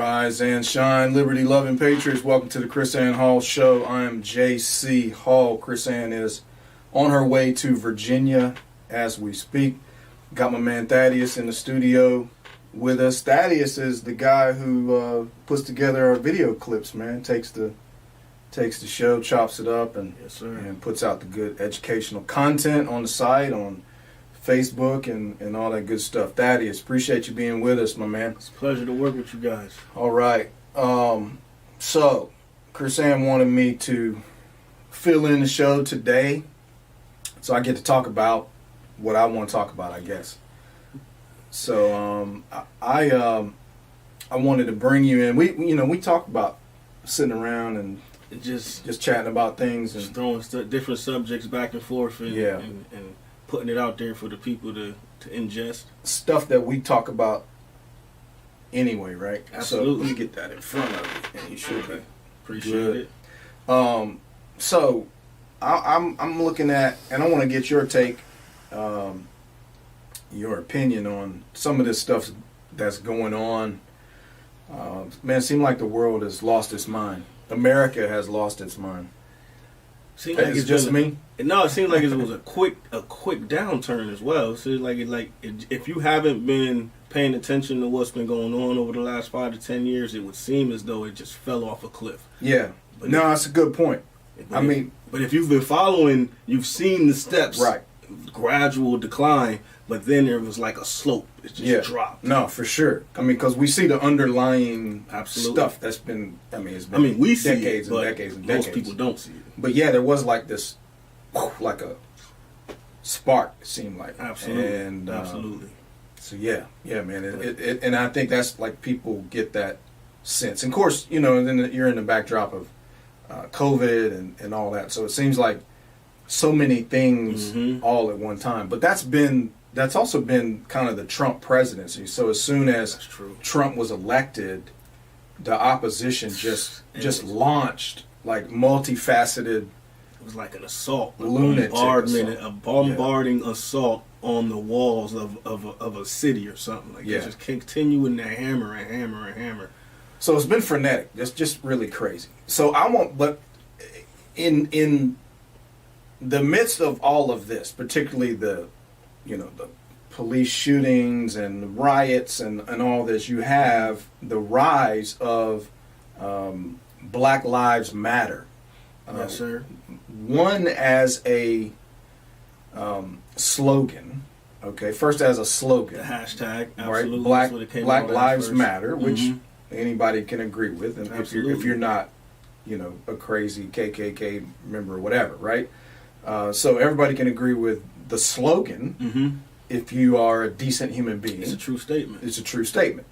Rise and shine, liberty-loving patriots. Welcome to the Chris Ann Hall Show. I am J.C. Hall. Chris Ann is on her way to Virginia as we speak. Got my man Thaddeus in the studio with us. Thaddeus is the guy who puts together our video clips, man. Takes the show, chops it up, and yes, sir. And puts out the good educational content on the site, on Facebook, and all that good stuff. Thaddeus, appreciate you being with us, my man. It's a pleasure to work with you guys. All right. So, Chris Ann wanted me to fill in the show today, so I get to talk about what I want to talk about, I guess. So, I wanted to bring you in. We talked about sitting around and just chatting about things and just throwing different subjects back and forth and putting it out there for the people to ingest. Stuff that we talk about anyway, right? Absolutely. So let me get that in front of you, and you should be appreciate it. So I'm looking at, and I want to get your take, your opinion on some of this stuff that's going on. Man, it seems like the world has lost its mind. America has lost its mind. Seems like it's just me. No, it seems like it was a quick downturn as well. It seems like if you haven't been paying attention to what's been going on over the last 5 to 10 years, it would seem as though it just fell off a cliff. Yeah. But that's a good point. But if you've been following, you've seen the steps, right? Gradual decline, but then there was like a slope. It just dropped. No, for sure. Because we see the underlying stuff that's been. It's been we see decades it, and decades and decades. Most people don't see it. But yeah, there was like this, like a spark. It seemed like absolutely, and absolutely. So yeah, man. It and I think that's like people get that sense. And of course, then you're in the backdrop of COVID and all that. So it seems like so many things all at one time. But that's also been kind of the Trump presidency. So as soon as Trump was elected, the opposition just launched like multifaceted. It was like an assault, a bombarding assault on the walls of a city or something like that. Just continuing to hammer. So it's been frenetic. It's just really crazy. So but in the midst of all of this, particularly the police shootings and the riots and all this, you have the rise of Black Lives Matter. Yes, sir. One as a slogan. Okay, first as a slogan. The hashtag, absolutely. Right? Black Lives Matter, which anybody can agree with, and if you're not, a crazy KKK member or whatever, right? So everybody can agree with the slogan if you are a decent human being. It's a true statement. It's a true statement.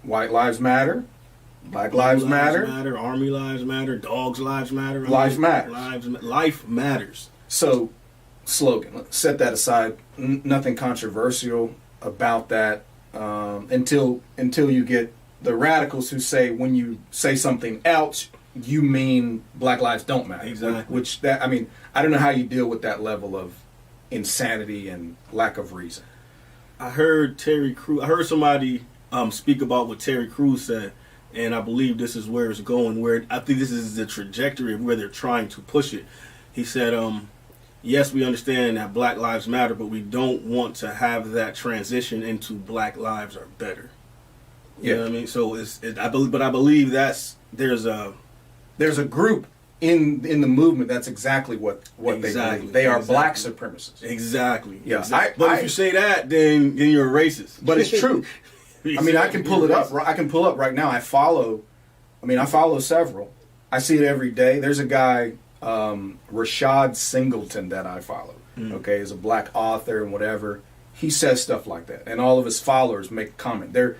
White lives matter. Black lives matter. Army lives matter. Dogs' lives matter. Life matters. Life matters. So, slogan. Let's set that aside. Nothing controversial about that until you get the radicals who say when you say something else, you mean Black lives don't matter. Exactly. I don't know how you deal with that level of insanity and lack of reason. I heard somebody speak about what Terry Crews said, and I believe this is where it's going. Where I think this is the trajectory of where they're trying to push it. He said, "Yes, we understand that Black lives matter, but we don't want to have that transition into Black lives are better." You know what I mean? So I believe there's a group in the movement that's exactly what they believe. They are black supremacists. Exactly. Yeah. But if you say that, then you're a racist. But it's true. I can pull it up. I can pull up right now. I follow several. I see it every day. There's a guy, Rashad Singleton, that I follow. Okay, he's a black author and whatever. He says stuff like that, and all of his followers make a comment. They're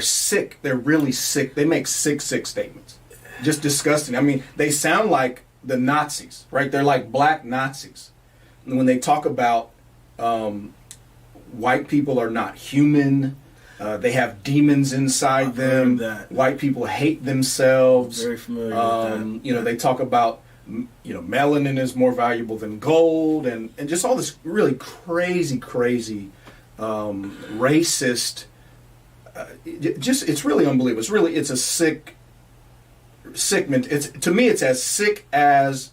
sick. They're really sick. They make sick statements. Just disgusting. They sound like the Nazis, right? They're like black Nazis. And when they talk about white people are not human, they have demons inside them. White people hate themselves. Very familiar with that. They talk about melanin is more valuable than gold, and just all this really crazy racist it's really unbelievable. It's a sick. To me, it's as sick as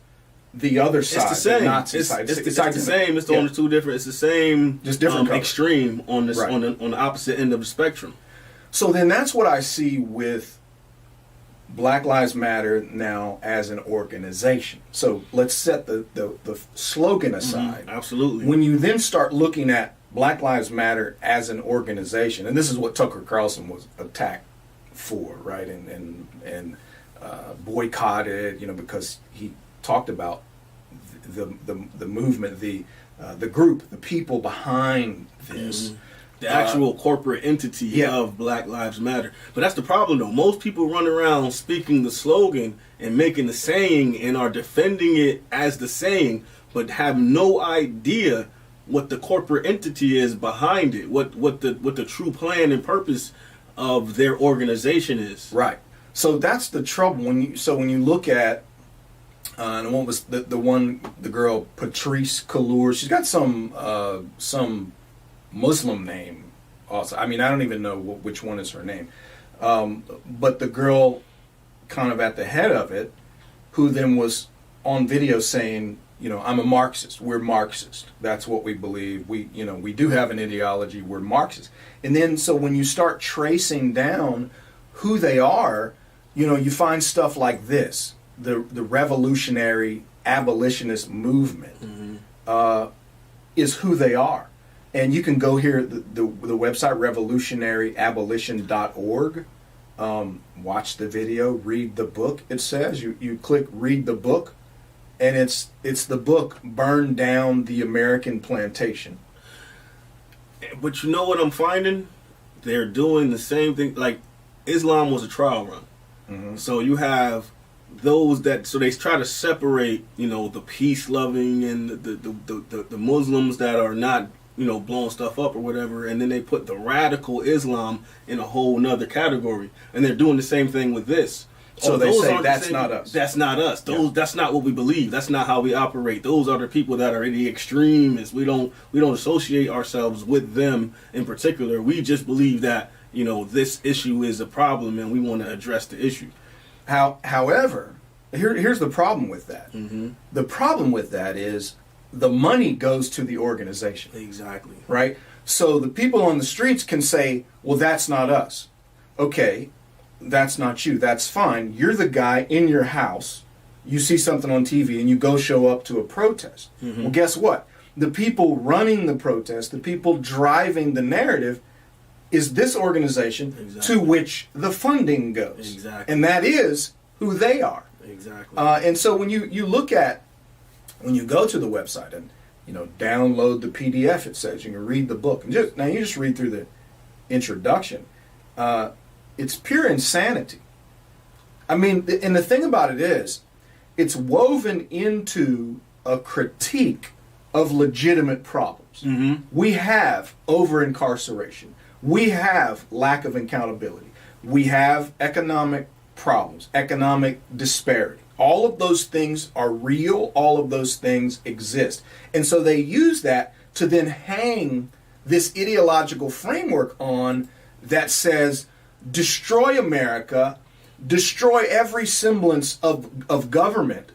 the other side. It's the same. The Nazi it's, side. it's the same. It's only two different. It's the same. Just different extreme on this right. on the opposite end of the spectrum. So then that's what I see with Black Lives Matter now as an organization. So let's set the slogan aside. Absolutely. When you then start looking at Black Lives Matter as an organization, and this is what Tucker Carlson was attacked for, right? And boycotted, because he talked about the movement, the group, the people behind this. The actual corporate entity of Black Lives Matter. But that's the problem, though. Most people run around speaking the slogan and making the saying and are defending it as the saying, but have no idea what the corporate entity is behind it, what the true plan and purpose of their organization is. Right. So that's the trouble. When you look at and what was the girl Patrice Kalour? She's got some Muslim name also. I mean, I don't even know which one is her name. But the girl kind of at the head of it, who then was on video saying, I'm a Marxist. We're Marxist. That's what we believe. We do have an ideology. We're Marxist. And then, so when you start tracing down who they are, you find stuff like this. The revolutionary abolitionist movement is who they are. And you can go here, the website, revolutionaryabolition.org, watch the video, read the book, it says. You click read the book, and it's the book, Burn Down the American Plantation. But you know what I'm finding? They're doing the same thing. Like, Islam was a trial run. Mm-hmm. So you have those so they try to separate, the peace-loving and the Muslims that are not, blowing stuff up or whatever, and then they put the radical Islam in a whole nother category, and they're doing the same thing with this. So they say that's not us. That's not us. That's not what we believe. That's not how we operate. Those are the people that are the extremists. We don't associate ourselves with them in particular. We just believe that this issue is a problem and we want to address the issue. However, here's the problem with that. Mm-hmm. The problem with that is the money goes to the organization. Exactly. Right? So the people on the streets can say, well, that's not us. Okay, that's not you. That's fine. You're the guy in your house. You see something on TV and you go show up to a protest. Mm-hmm. Well, guess what? The people running the protest, the people driving the narrative, is this organization to which the funding goes. Exactly. And that is who they are. Exactly. And so when you look at, when you go to the website and download the PDF, it says you can read the book. And you just read through the introduction. It's pure insanity. I mean, and the thing about it is, it's woven into a critique of legitimate problems. Mm-hmm. We have over-incarceration. We have lack of accountability. We have economic problems, economic disparity. All of those things are real. All of those things exist. And so they use that to then hang this ideological framework on that says, destroy America, destroy every semblance of government,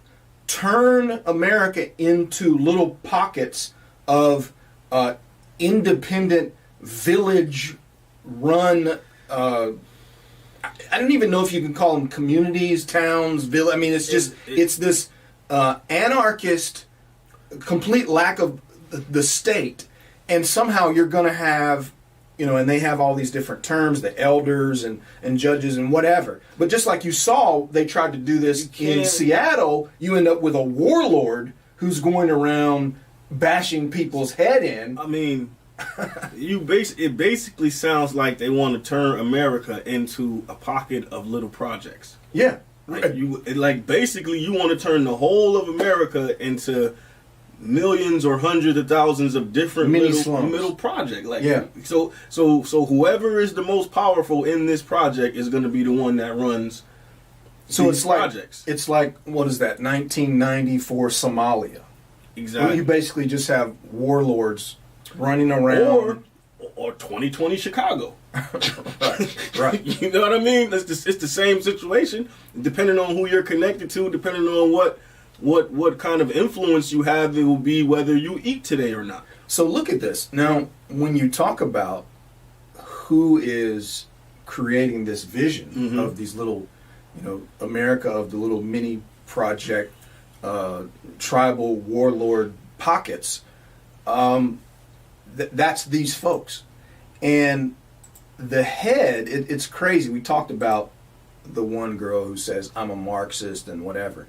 turn America into little pockets of independent village-run I don't even know if you can call them communities, towns, village. I mean, it's this anarchist, complete lack of the state, and somehow you're going to have, and they have all these different terms, the elders and judges and whatever. But just like you saw, they tried to do this in Seattle. You end up with a warlord who's going around bashing people's head in. I mean, it basically sounds like they want to turn America into a pocket of little projects. Yeah. Basically you want to turn the whole of America into millions or hundreds of thousands of different middle projects. So whoever is the most powerful in this project is going to be the one that runs these projects. It's like, what is that, 1994 Somalia. Exactly. Where you basically just have warlords running around. or 2020 Chicago. Right. You know what I mean? It's the same situation, depending on who you're connected to, depending on what kind of influence you have. It will be whether you eat today or not. So look at this. Now, when you talk about who is creating this vision of these little, America of the little mini project, tribal warlord pockets, that's these folks. And the head, it's crazy. We talked about the one girl who says, I'm a Marxist and whatever.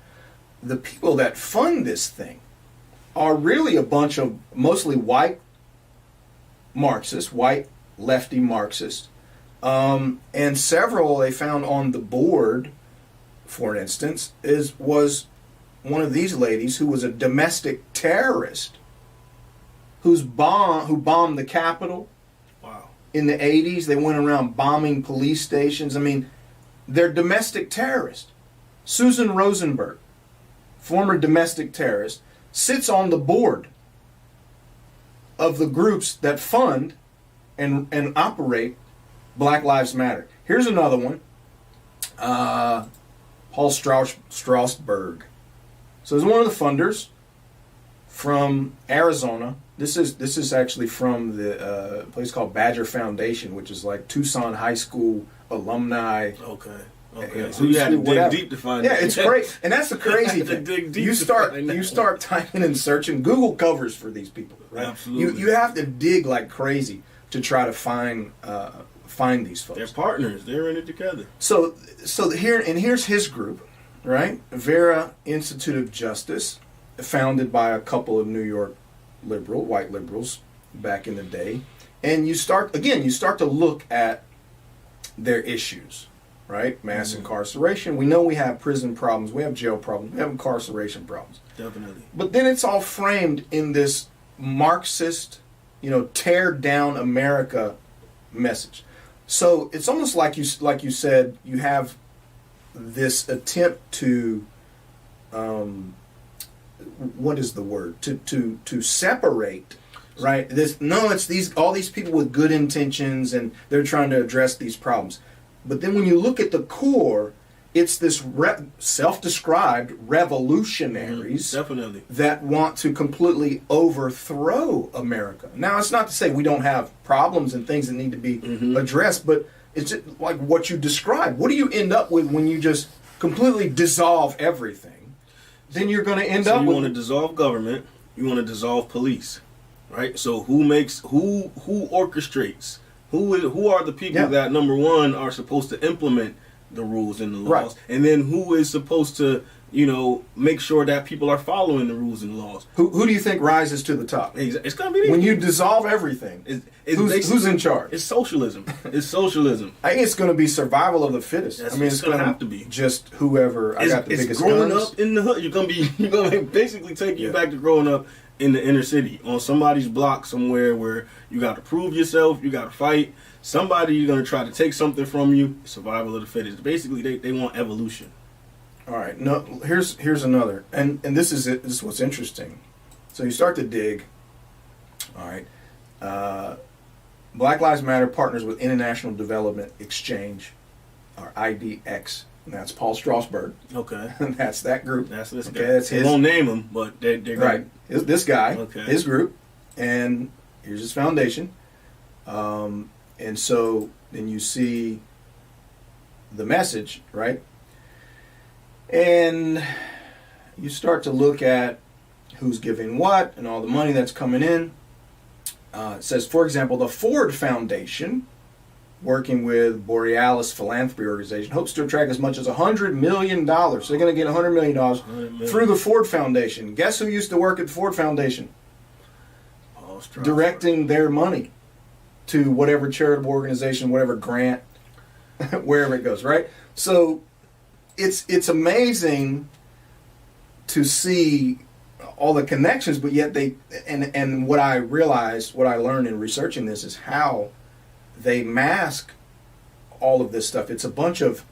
The people that fund this thing are really a bunch of mostly white Marxists, white lefty Marxists. And several they found on the board, for instance, was one of these ladies who was a domestic terrorist who bombed the Capitol. Wow. In the 80s. They went around bombing police stations. I mean, they're domestic terrorists. Susan Rosenberg, former domestic terrorist, sits on the board of the groups that fund and operate Black Lives Matter. Here's another one. Paul Strasberg. So he's one of the funders from Arizona. This is actually from the place called Badger Foundation, which is like Tucson High School alumni. Okay. So you had to dig deep to find that. Yeah, it's great. And that's the crazy thing. You start typing and searching. Google covers for these people, right? Absolutely. You have to dig like crazy to try to find these folks. They're partners. They're in it together. So here's his group, right? Vera Institute of Justice, founded by a couple of New York white liberals back in the day. And you start to look at their issues, right? Mass incarceration. We know we have prison problems, we have jail problems, we have incarceration problems. Definitely. But then it's all framed in this Marxist, tear down America message. So it's almost like you said, you have this attempt to what is the word? To separate, right? It's all these people with good intentions and they're trying to address these problems. But then when you look at the core, it's this self-described revolutionaries definitely that want to completely overthrow America. Now, it's not to say we don't have problems and things that need to be addressed, but it's just like what you described. What do you end up with when you just completely dissolve everything? Then you're going to end up with... you want to dissolve government, you want to dissolve police, right? So who orchestrates? Who are the people that, number one, are supposed to implement the rules and the laws? Right. And then who is supposed to, make sure that people are following the rules and laws? Who do you think rises to the top? It's going to be... When you dissolve everything, who's in charge? It's socialism. It's socialism. I think it's going to be survival of the fittest. It's going to have to be. Just whoever got the biggest It's growing guns. up in the hood. You're going to basically take you back to growing up in the inner city, on somebody's block somewhere where you got to prove yourself, you got to fight. Somebody going to try to take something from you. Survival of the fittest. Basically, they want evolution. All right. No, here's another, and this is it. This is what's interesting. So you start to dig. All right. Black Lives Matter partners with International Development Exchange, or IDX, and that's Paul Strasberg. Okay. And that's that group. That's this guy. That's his. They won't name him, but they're right. This guy. Okay. His group, and here's his foundation. And so then you see the message, right? And you start to look at who's giving what and all the money that's coming in. It says, for example, the Ford Foundation, working with Borealis Philanthropy Organization, hopes to attract as much as $100 million. So they're going to get $100 million through the Ford Foundation. Guess who used to work at the Ford Foundation? Directing their money to whatever charitable organization, whatever grant, wherever it goes, right? So it's amazing to see all the connections, but yet and what I learned in researching this is how they mask all of this stuff. It's a bunch of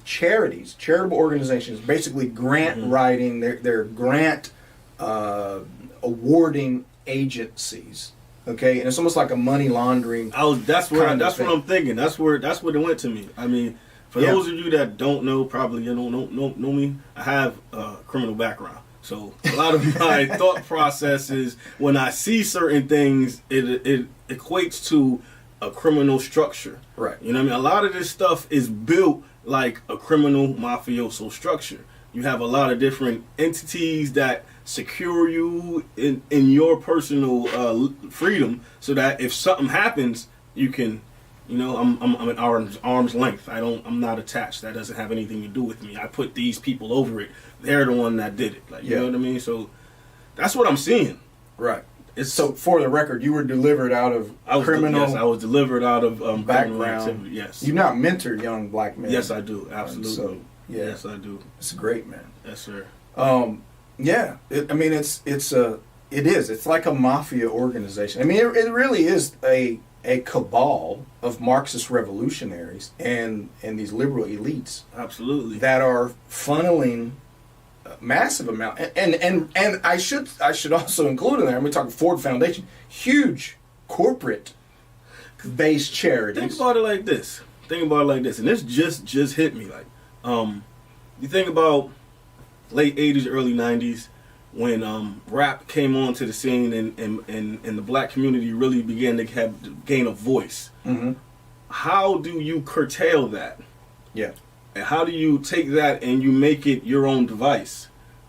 charities, charitable organizations, basically grant writing, they're grant awarding agencies, Okay, and it's almost like a money laundering. That's what I'm thinking. That's what it went to me. I mean, for those of you that don't know, probably you don't know me. I have a criminal background, so a lot of my thought processes when I see certain things, it equates to a criminal structure. Right. You know what I mean? A lot of this stuff is built like a criminal mafioso structure. You have a lot of different entities that secure you in your personal freedom, so that if something happens, you can, I'm at arm's length. I'm not attached. That doesn't have anything to do with me. I put these people over it. They're the one that did it. You know what I mean? So that's what I'm seeing. Right. So for the record, you were delivered out of criminal. Yes, I was delivered out of background. Yes. You've not mentored young black men. Yes, I do. Absolutely. So, yeah. Yes, I do. It's great, man. Yes, sir. Yeah. It is. It's like a mafia organization. I mean, it really is a cabal of Marxist revolutionaries and these liberal elites. Absolutely. That are funneling massive amount, and I should also include in there. We're talking Ford Foundation, huge corporate based charities. Think about it like this, and this just hit me. Like, you think about late '80s, early '90s, when rap came onto the scene, and the black community really began to gain a voice. Mm-hmm. How do you curtail that? Yeah. And how do you take that and you make it your own device?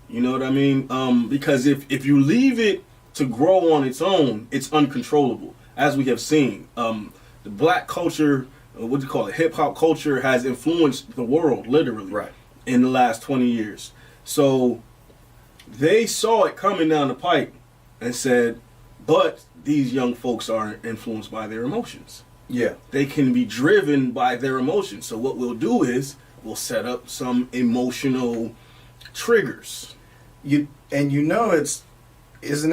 You know what I mean? Because if you leave it to grow on its own, it's uncontrollable. As we have seen, the black culture, what do you call it, hip-hop culture has influenced the world, literally, right, in the last 20 years. So they saw it coming down the pipe and said, but these young folks are influenced by their emotions. Yeah. They can be driven by their emotions. So what we'll do is we'll set up some emotional triggers. Isn't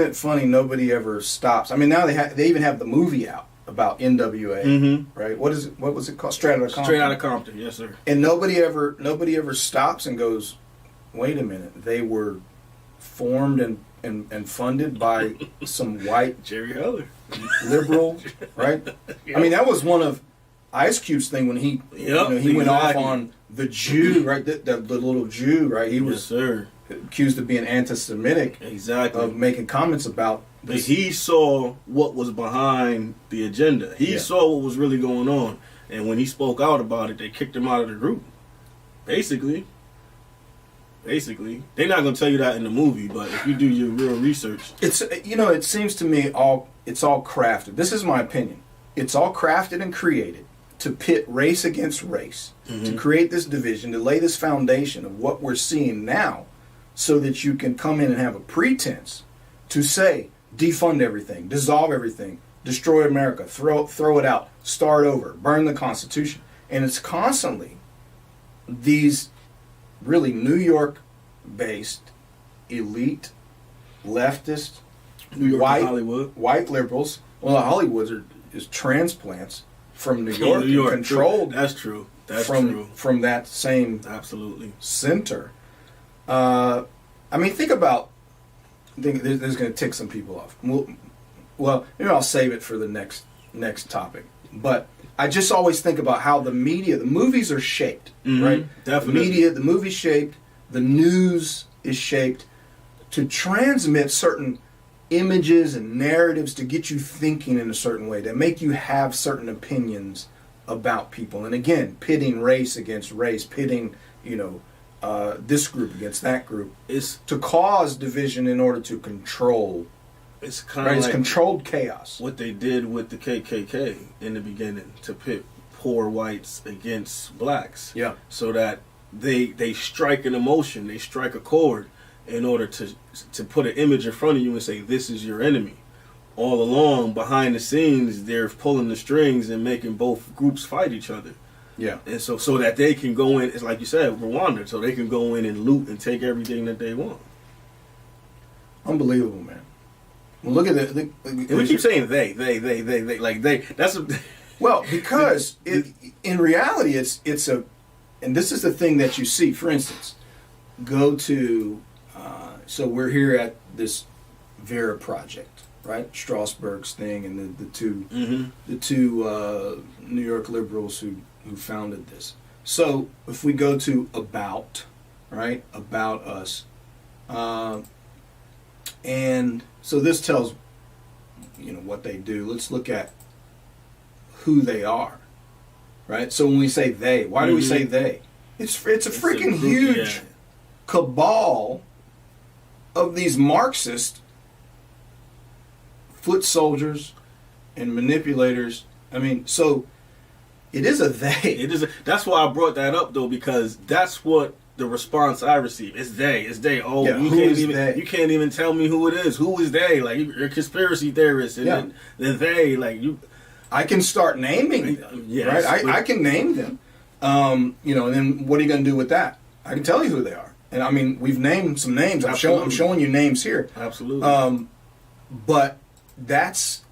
it funny? Nobody ever stops. I mean, now they even have the movie out about NWA, mm-hmm. right? What was it called? Straight Outta Compton. Straight Outta Compton, yes, sir. And nobody ever stops and goes, wait a minute, they were formed and funded by some white Jerry Heller liberal, right? Yep. I mean, that was one of Ice Cube's thing when he went off on the Jew, right? The little Jew, right? He was accused of being anti-Semitic, exactly, of making comments about this. But he saw what was behind the agenda. He saw what was really going on, and when he spoke out about it, they kicked him out of the group. Basically, they're not going to tell you that in the movie, but if you do your real research, it seems to me it's all crafted. This is my opinion. It's all crafted and created to pit race against race, mm-hmm. to create this division, to lay this foundation of what we're seeing now, so that you can come in and have a pretense to say, defund everything, dissolve everything, destroy America, throw it out, start over, burn the Constitution. And it's constantly these really New York-based, elite, leftist, New York Hollywood, white liberals. Well, the Hollywoods is transplants from New York, controlled. That's true. From that same absolutely center. I mean, think about. I think this is going to tick some people off. Well, maybe I'll save it for the next topic. But I just always think about how the movies are shaped, mm-hmm, right? Definitely. The movie's shaped, the news is shaped to transmit certain images and narratives to get you thinking in a certain way, to make you have certain opinions about people. And again, pitting race against race, pitting, this group against that group, is to cause division in order to control. It's kind of like controlled chaos. What they did with the KKK in the beginning, to pit poor whites against blacks. Yeah. So that they strike an emotion, they strike a chord in order to put an image in front of you and say, this is your enemy. All along, behind the scenes, they're pulling the strings and making both groups fight each other. Yeah. And so that they can go in, it's like you said, Rwanda, so they can go in and loot and take everything that they want. Unbelievable, man. Well, look at the and we keep saying they, like they. That's well, because in reality, it's a, and this is the thing that you see. For instance, go to, so we're here at this Vera project, right? Strasberg's thing, and the two Mm-hmm. New York liberals who founded this. So if we go to about, right, about us, and so this tells what they do. Let's look at who they are, right? So when we say they, why do we say they? It's a freaking huge cabal of these Marxist foot soldiers and manipulators. I mean, so it is a they. It is. That's why I brought that up, though, because that's what the response I receive. It's they. It's they. Oh, Yeah, you can't even tell me who it is. Who is they? Like, you're a conspiracy theorist, and then they, like, you. I can start naming them, yes, right? I can name them. And then what are you going to do with that? I can tell you who they are. And I mean, we've named some names. I'm showing you names here. Absolutely. But that's,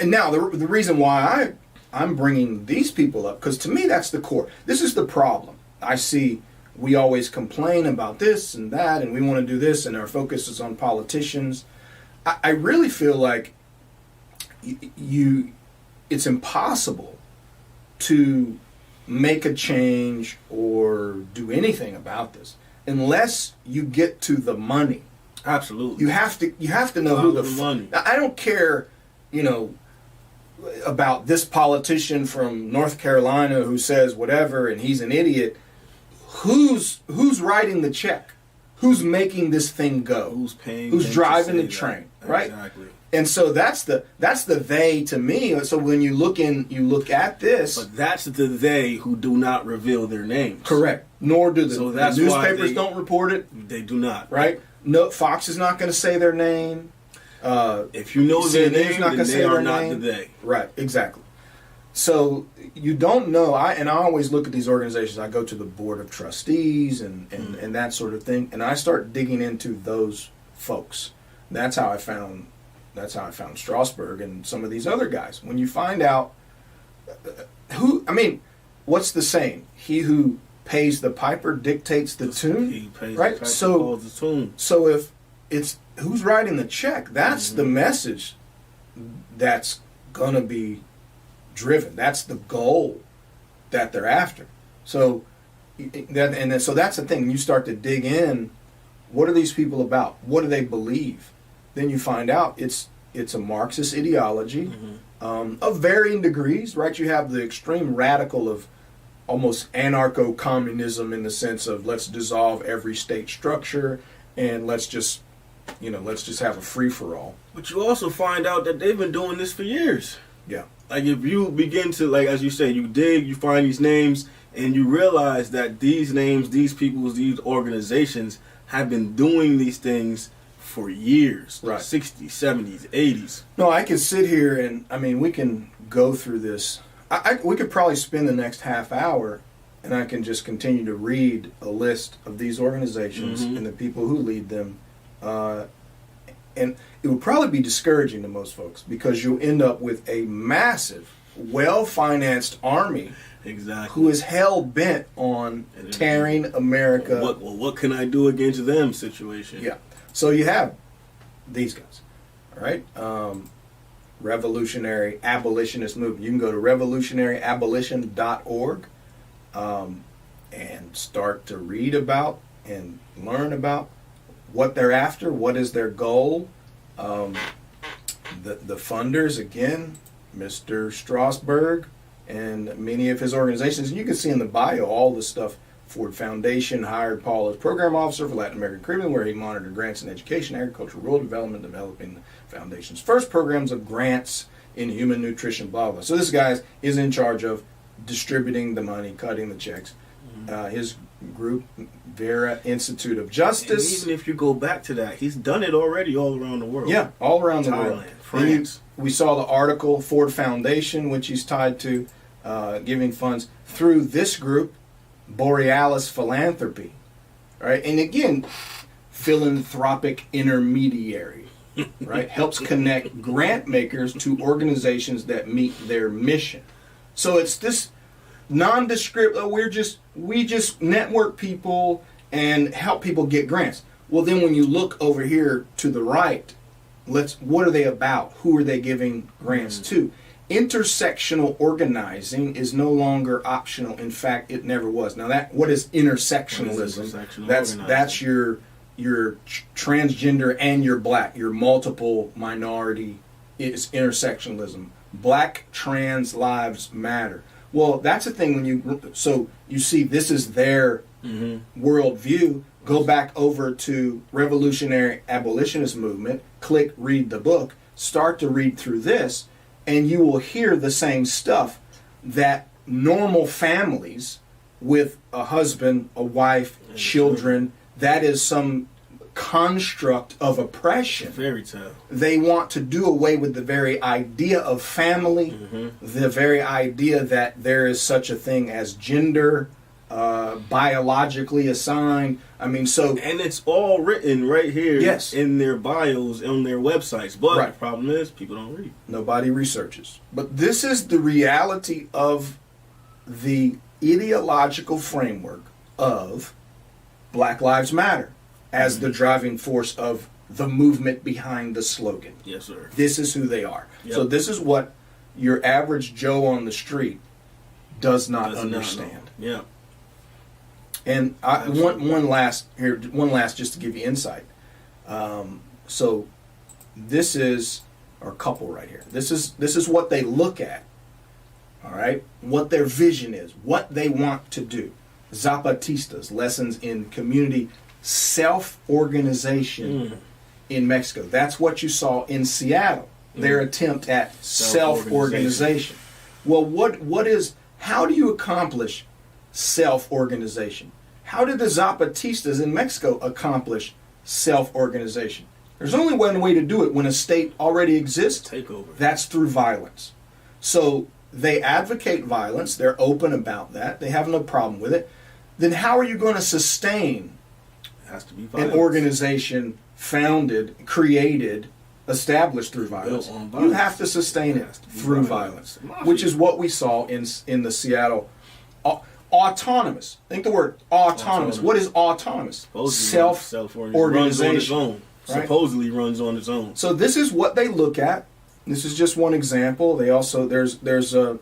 and now the reason why I'm bringing these people up, because to me that's the core. This is the problem. I see we always complain about this and that, and we want to do this, and our focus is on politicians. I really feel like it's impossible to make a change or do anything about this unless you get to the money. Absolutely. You have to know who the money. Now, I don't care, about this politician from North Carolina who says whatever and he's an idiot. Who's writing the check? Who's making this thing go? Who's paying? Who's driving the train? Right? Exactly. And so that's the they to me. So when you look at this, but that's the they who do not reveal their names. correct. Nor do the that's newspapers why don't report it. They do not. Right? No, Fox is not going to say their name. If you know their CNN's name, not then gonna they say are their not name. the they. Right, exactly. So you don't know. I always look at these organizations. I go to the board of trustees and that sort of thing, and I start digging into those folks. That's how I found Strasberg and some of these other guys. When you find out what's the saying? He who pays the piper dictates the tune. He pays right? the piper, So calls the tune. So if it's who's writing the check, that's the message that's gonna be driven. That's the goal that they're after. So so that's the thing. You start to dig in. What are these people about? What do they believe? Then you find out it's a Marxist ideology of varying degrees. Right? You have the extreme radical of almost anarcho-communism in the sense of let's dissolve every state structure and let's just have a free-for-all. But you also find out that they've been doing this for years. Yeah. Like if you begin to, like as you say, you dig, you find these names, and you realize that these names, these people, these organizations have been doing these things for years. Right. 60s, 70s, 80s. No, I can sit here and, we can go through this. We could probably spend the next half hour and I can just continue to read a list of these organizations and the people who lead them. And it would probably be discouraging to most folks because you'll end up with a massive, well-financed army who is hell-bent on tearing America. What can I do against them situation? Yeah. So you have these guys, all right? Revolutionary Abolitionist Movement. You can go to revolutionaryabolition.org and start to read about and learn about what they're after, what is their goal. The funders, again, Mr. Strasberg and many of his organizations. You can see in the bio all the stuff. Ford Foundation hired Paul as program officer for Latin American Caribbean, where he monitored grants in education, agriculture, rural development, developing the foundation's first programs of grants in human nutrition, blah, blah. So this guy is in charge of distributing the money, cutting the checks. His group, Vera Institute of Justice. And even if you go back to that, he's done it already all around the world. Yeah, all around the Thailand, world. France. We saw the article, Ford Foundation, which he's tied to, giving funds through this group, Borealis Philanthropy. Right? And again, philanthropic intermediary. Right? Helps connect grant makers to organizations that meet their mission. So it's this nondescript, we just network people and help people get grants. Well, then when you look over here to the right, what are they about? Who are they giving grants to? Intersectional organizing is no longer optional. In fact, it never was. Now, what is intersectionalism? That's your transgender and your black, your multiple minority is intersectionalism. Black trans lives matter. Well, that's a thing when you see this is their worldview. Go back over to Revolutionary Abolitionist Movement, click read the book, start to read through this, and you will hear the same stuff that normal families with a husband, a wife, children, that is some construct of oppression. Fairy tale. They want to do away with the very idea of family, the very idea that there is such a thing as gender, biologically assigned. I mean, and it's all written right here yes. in their bios on their websites. But right. The problem is people don't read. Nobody researches. But this is the reality of the ideological framework of Black Lives Matter as the driving force of the movement behind the slogan. Yes, sir. This is who they are. Yep. So this is what your average Joe on the street does not understand. Yeah. And one last just to give you insight. So this is our couple right here. This is what they look at. All right, what their vision is, what they want to do. Zapatistas, lessons in community self-organization in Mexico. That's what you saw in Seattle. Their attempt at self-organization. Well, how do you accomplish self-organization? How did the Zapatistas in Mexico accomplish self-organization? There's only one way to do it when a state already exists. Takeover. That's through violence. So they advocate violence. They're open about that. They have no problem with it. Then how are you going to sustain it has to be an organization founded, created, established through violence? You have to sustain it through violence, which is what we saw in the Seattle. Autonomous. Think the word autonomous. What is autonomous? Self-organization. Supposedly runs on its own. So this is what they look at. This is just one example. They also there's a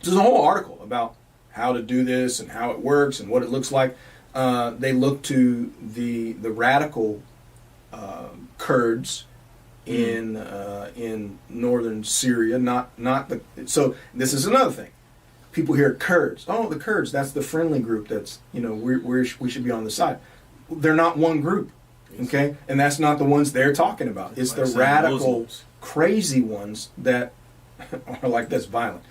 whole article about how to do this and how it works and what it looks like. They look to the radical Kurds in northern Syria. So this is another thing. People hear Kurds. Oh, the Kurds. That's the friendly group. That's we should be on the side. They're not one group, okay? And that's not the ones they're talking about. It's the radical, crazy ones that are like this, violent.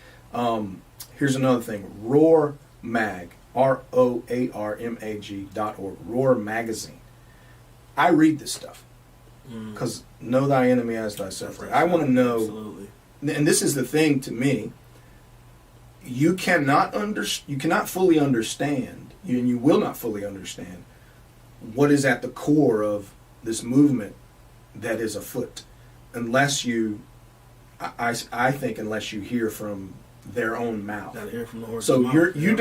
Here's another thing. Roar Mag, ROARMAG.org. Roar Magazine. I read this stuff because know thy enemy as thyself. Right? I want to know. Absolutely. And this is the thing to me. You cannot fully understand, and you will not fully understand what is at the core of this movement that is afoot, unless you, I think, unless you hear from their own mouth. Gotta hear from the horse's so mouth. You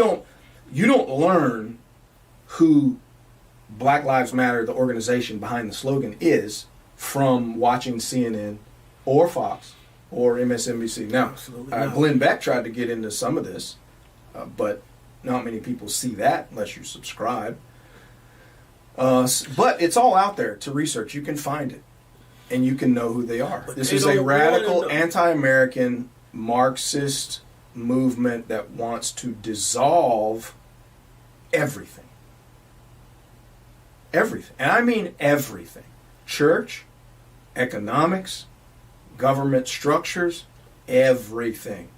don't learn who Black Lives Matter, the organization behind the slogan, is from watching CNN or Fox or MSNBC. Now, Glenn Beck tried to get into some of this, but not many people see that unless you subscribe. But it's all out there to research. You can find it, and you can know who they are. But this is a radical, anti-American, Marxist movement that wants to dissolve everything. Everything. And I mean everything. Church, economics, government structures, everything.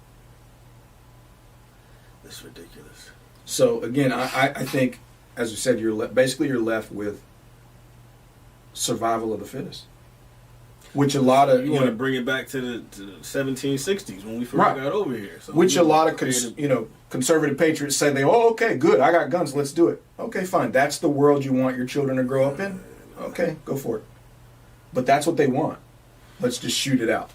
That's ridiculous. So again, I think, as we said, you're left with survival of the fittest, which a lot of you want to bring it back to the 1760s when we first got over here. So which a lot of conservative patriots say okay, good, I got guns, let's do it. Okay, fine, that's the world you want your children to grow up in. Okay, go for it. But that's what they want. Let's just shoot it out.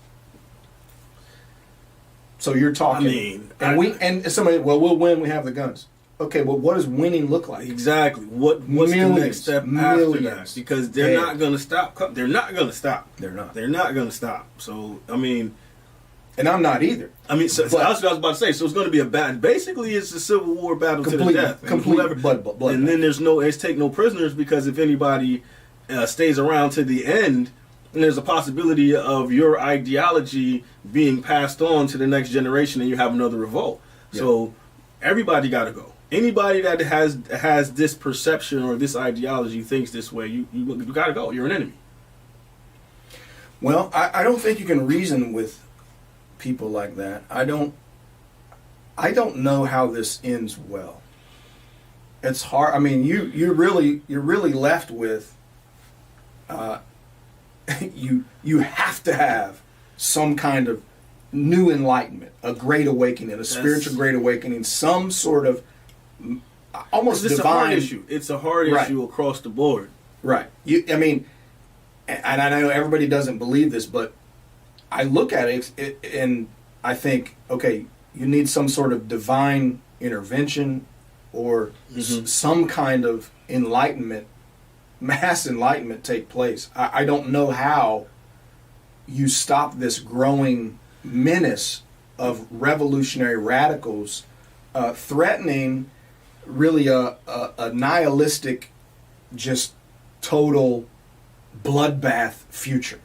So you're talking, and somebody, we'll win. We have the guns. okay, well, what does winning look like? Exactly. What's Millions, the next step after that? Because they're not going to stop. They're not going to stop. They're not. They're not going to stop. So, I mean... And I'm not either. I mean, so that's what I was about to say. So it's going to be a battle. Basically, it's a civil war battle to the death. Complete blood. And then it's take no prisoners, because if anybody stays around to the end, then there's a possibility of your ideology being passed on to the next generation, and you have another revolt. Yeah. So everybody got to go. Anybody that has this perception or this ideology thinks this way, you got to go. You're an enemy. Well, I don't think you can reason with people like that. I don't know how this ends well. It's hard. I mean, you're really left with you have to have some kind of new enlightenment, a great awakening, a spiritual great awakening, some sort of almost it's divine a hard issue. It's a hard issue across the board. Right. I mean, and I know everybody doesn't believe this, but I look at it and I think, okay, you need some sort of divine intervention or some kind of enlightenment, mass enlightenment take place. I don't know how you stop this growing menace of revolutionary radicals threatening really a nihilistic, just total bloodbath future.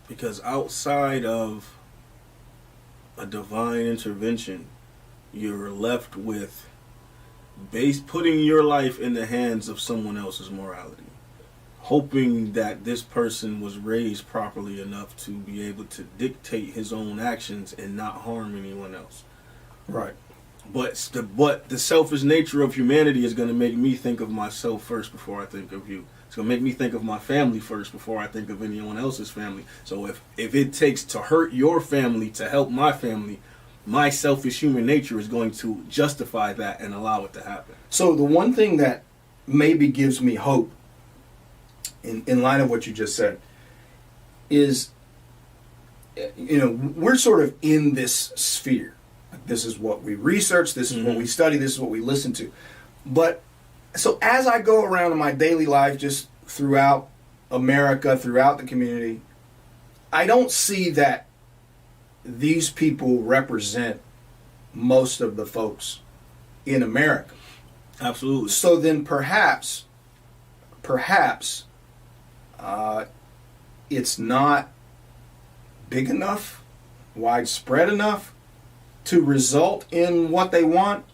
Because outside of a divine intervention, you're left with putting your life in the hands of someone else's morality, hoping that this person was raised properly enough to be able to dictate his own actions and not harm anyone else. Right. But the selfish nature of humanity is going to make me think of myself first before I think of you. It's going to make me think of my family first before I think of anyone else's family. So if it takes to hurt your family to help my family, my selfish human nature is going to justify that and allow it to happen. So the one thing that maybe gives me hope in light of what you just said is, we're sort of in this sphere. This is what we research, this is what we study, this is what we listen to. But so as I go around in my daily life, just throughout America, throughout the community, I don't see that these people represent most of the folks in America. Absolutely. So then perhaps it's not big enough, widespread enough to result in what they want.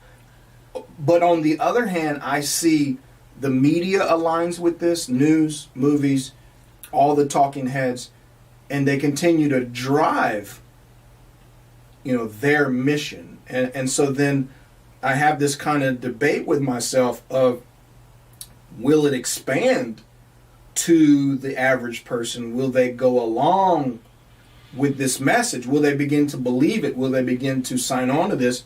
But on the other hand, I see the media aligns with this, news, movies, all the talking heads, and they continue to drive, their mission. And so then I have this kind of debate with myself of, will it expand to the average person? Will they go along with this message? Will they begin to believe it? Will they begin to sign on to this?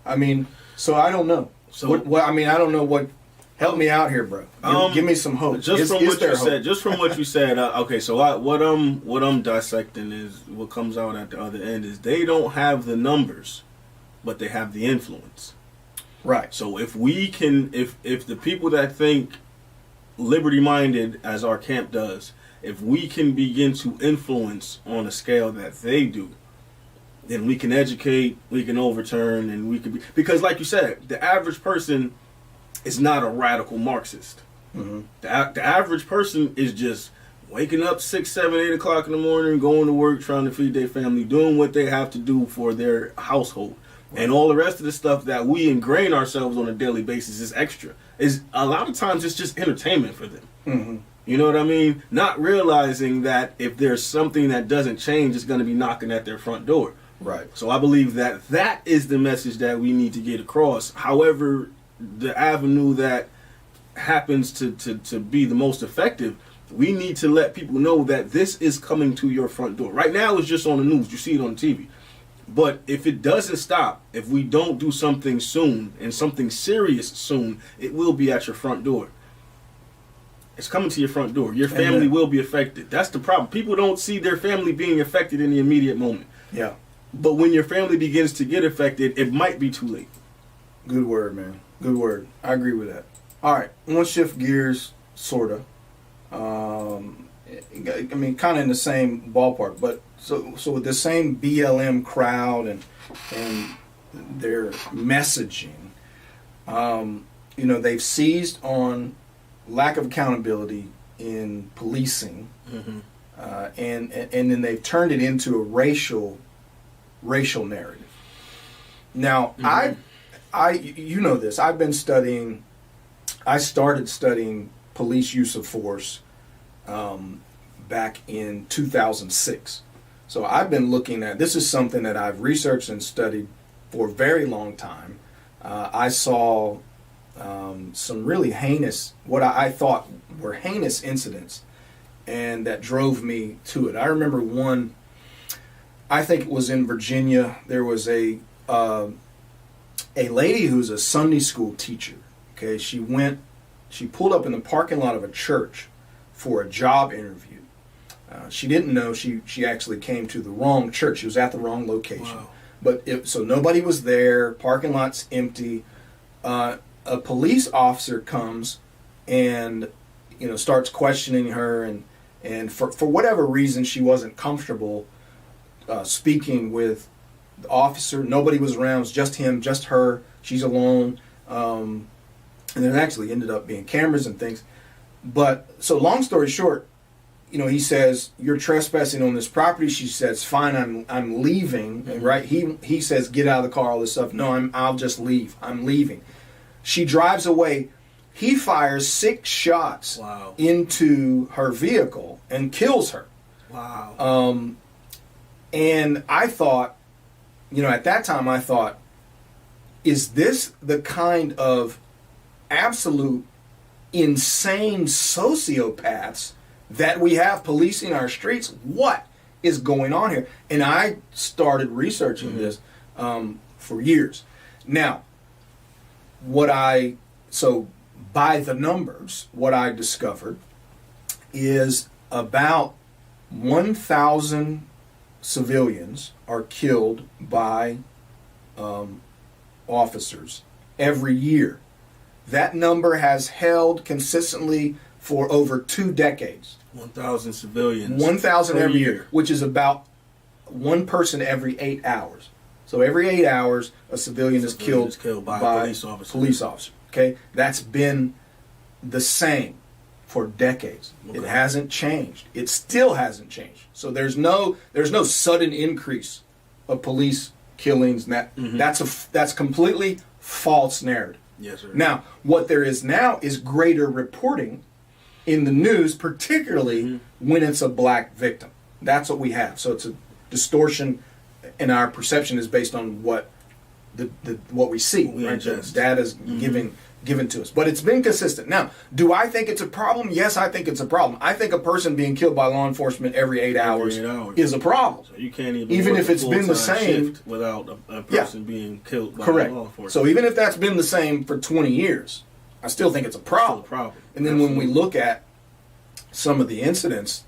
I mean, so I don't know. So I don't know what. Help me out here, bro. Give me some hope. Just from what you said. Okay, so what I'm dissecting is what comes out at the other end is they don't have the numbers, but they have the influence. Right. So if we can, if the people that think liberty-minded as our camp does, if we can begin to influence on a scale that they do, then we can educate, we can overturn, and we can be... Because like you said, the average person is not a radical Marxist. Mm-hmm. The average person is just waking up 6, 7, 8 o'clock in the morning, going to work, trying to feed their family, doing what they have to do for their household. Right. And all the rest of the stuff that we ingrain ourselves on a daily basis is extra. Is a lot of times it's just entertainment for them. Mm-hmm. You know what I mean? Not realizing that if there's something that doesn't change, it's going to be knocking at their front door. Right. So I believe that is the message that we need to get across. However, the avenue that happens to be the most effective, we need to let people know that this is coming to your front door. Right now it's just on the news. You see it on TV. But if it doesn't stop, if we don't do something soon and something serious soon, it will be at your front door. It's coming to your front door. Your family will be affected. That's the problem. People don't see their family being affected in the immediate moment. Yeah. But when your family begins to get affected, it might be too late. Good word, man. Good word. I agree with that. All right, I want to shift gears, sorta. I mean, kind of in the same ballpark, but so with the same BLM crowd and their messaging, they've seized on lack of accountability in policing, and then they've turned it into a racial narrative. Now, you know this. I've been studying. I started studying police use of force back in 2006. So I've been looking at, this is something that I've researched and studied for a very long time. I saw some really heinous, what I thought were heinous incidents, and that drove me to it. I remember one, I think it was in Virginia. There was a lady who's a Sunday school teacher. Okay, she pulled up in the parking lot of a church for a job interview. She didn't know she actually came to the wrong church. She was at the wrong location. Wow. So nobody was there. Parking lot's empty. A police officer comes and starts questioning her, and for whatever reason she wasn't comfortable speaking with the officer. Nobody was around. It was just him, just her. She's alone. And there actually ended up being cameras and things. But so long story short, he says, "You're trespassing on this property." She says, "Fine, I'm leaving." Mm-hmm. Right? He says, "Get out of the car," all this stuff. "No, I'll just leave. I'm leaving." She drives away. He fires 6 shots into her vehicle and kills her. Wow. And I thought, at that time I thought, is this the kind of absolute insane sociopaths that we have policing our streets? What is going on here? And I started researching this for years. Now, by the numbers, what I discovered is about 1,000 civilians are killed by officers every year. That number has held consistently for over 2 decades. 1,000 civilians. 1,000 every year, which is about one person every 8 hours. So every 8 hours, a civilian is killed by a police officer. Okay, that's been the same for decades. Okay. It hasn't changed. It still hasn't changed. So there's no sudden increase of police killings. That's completely false narrative. Yes, sir. Now, what there is now is greater reporting in the news, particularly when it's a black victim. That's what we have. So it's a distortion, and our perception is based on what we see. Right? The data's given to us. But it's been consistent. Now, do I think it's a problem? Yes, I think it's a problem. I think a person being killed by law enforcement every 8 hours is a problem. So you can't even if it's been the same without a person being killed by law enforcement. So even if that's been the same for 20 years, I still think it's a problem. And then when we look at some of the incidents,